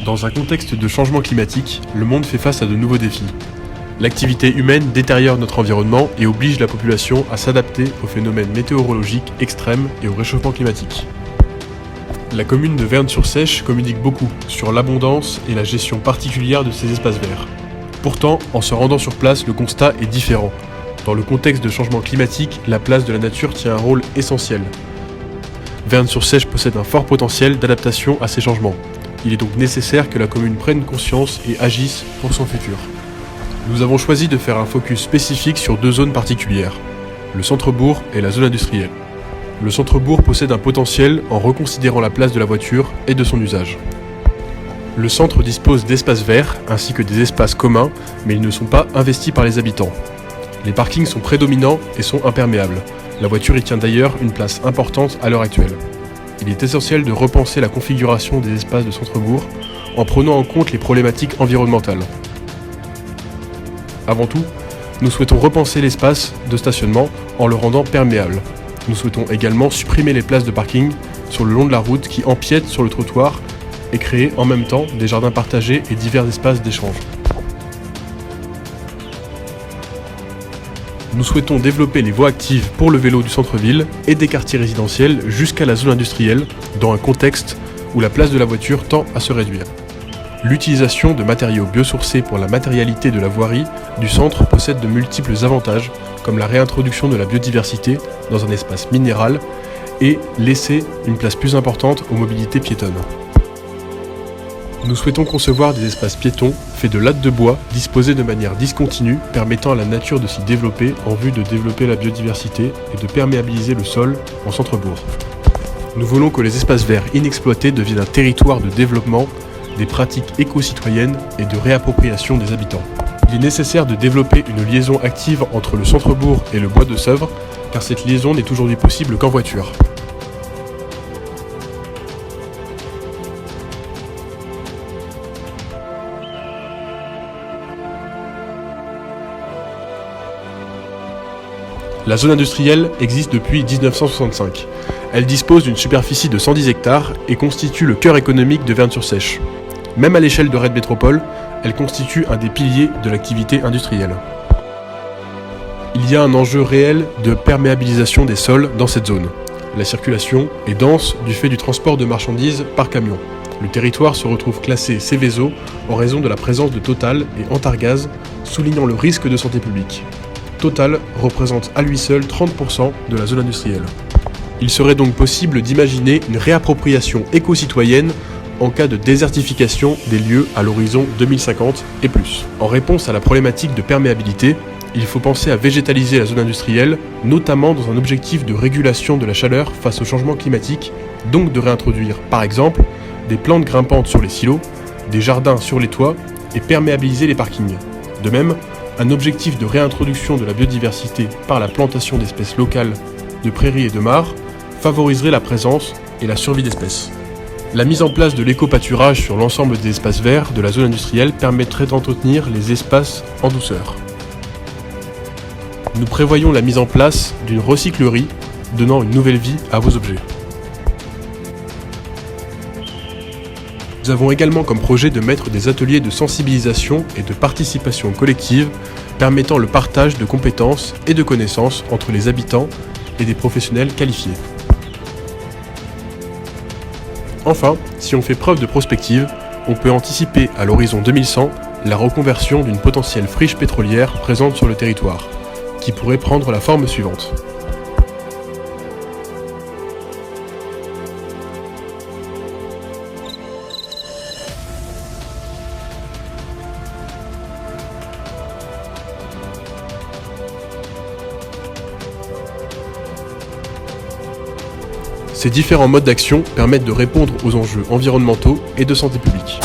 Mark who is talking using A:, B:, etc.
A: Dans un contexte de changement climatique, le monde fait face à de nouveaux défis. L'activité humaine détériore notre environnement et oblige la population à s'adapter aux phénomènes météorologiques extrêmes et au réchauffement climatique. La commune de Vernes-sur-Seiche communique beaucoup sur l'abondance et la gestion particulière de ces espaces verts. Pourtant, en se rendant sur place, le constat est différent. Dans le contexte de changement climatique, la place de la nature tient un rôle essentiel. Vernes-sur-Seiche possède un fort potentiel d'adaptation à ces changements. Il est donc nécessaire que la commune prenne conscience et agisse pour son futur. Nous avons choisi de faire un focus spécifique sur deux zones particulières, le centre-bourg et la zone industrielle. Le centre-bourg possède un potentiel en reconsidérant la place de la voiture et de son usage. Le centre dispose d'espaces verts ainsi que des espaces communs, mais ils ne sont pas investis par les habitants. Les parkings sont prédominants et sont imperméables. La voiture y tient d'ailleurs une place importante à l'heure actuelle. Il est essentiel de repenser la configuration des espaces de centre-bourg en prenant en compte les problématiques environnementales. Avant tout, nous souhaitons repenser l'espace de stationnement en le rendant perméable. Nous souhaitons également supprimer les places de parking sur le long de la route qui empiètent sur le trottoir et créer en même temps des jardins partagés et divers espaces d'échange. Nous souhaitons développer les voies actives pour le vélo du centre-ville et des quartiers résidentiels jusqu'à la zone industrielle dans un contexte où la place de la voiture tend à se réduire. L'utilisation de matériaux biosourcés pour la matérialité de la voirie du centre possède de multiples avantages, comme la réintroduction de la biodiversité dans un espace minéral et laisser une place plus importante aux mobilités piétonnes. Nous souhaitons concevoir des espaces piétons faits de lattes de bois disposés de manière discontinue, permettant à la nature de s'y développer en vue de développer la biodiversité et de perméabiliser le sol en centre-bourg. Nous voulons que les espaces verts inexploités deviennent un territoire de développement des pratiques éco-citoyennes et de réappropriation des habitants. Il est nécessaire de développer une liaison active entre le centre-bourg et le bois de Sèvres, car cette liaison n'est aujourd'hui possible qu'en voiture. La zone industrielle existe depuis 1965. Elle dispose d'une superficie de 110 hectares et constitue le cœur économique de Vernes-sur-Seiche. Même à l'échelle de Rennes Métropole, elle constitue un des piliers de l'activité industrielle. Il y a un enjeu réel de perméabilisation des sols dans cette zone. La circulation est dense du fait du transport de marchandises par camion. Le territoire se retrouve classé Céveso en raison de la présence de Total et Antargaz, soulignant le risque de santé publique. Total représente à lui seul 30% de la zone industrielle. Il serait donc possible d'imaginer une réappropriation éco-citoyenne en cas de désertification des lieux à l'horizon 2050 et plus. En réponse à la problématique de perméabilité, il faut penser à végétaliser la zone industrielle, notamment dans un objectif de régulation de la chaleur face au changement climatique, donc de réintroduire, par exemple, des plantes grimpantes sur les silos, des jardins sur les toits et perméabiliser les parkings. De même, un objectif de réintroduction de la biodiversité par la plantation d'espèces locales, de prairies et de mares, favoriserait la présence et la survie d'espèces. La mise en place de l'éco-pâturage sur l'ensemble des espaces verts de la zone industrielle permettrait d'entretenir les espaces en douceur. Nous prévoyons la mise en place d'une recyclerie donnant une nouvelle vie à vos objets. Nous avons également comme projet de mettre des ateliers de sensibilisation et de participation collective permettant le partage de compétences et de connaissances entre les habitants et des professionnels qualifiés. Enfin, si on fait preuve de prospective, on peut anticiper à l'horizon 2100 la reconversion d'une potentielle friche pétrolière présente sur le territoire, qui pourrait prendre la forme suivante. Ces différents modes d'action permettent de répondre aux enjeux environnementaux et de santé publique.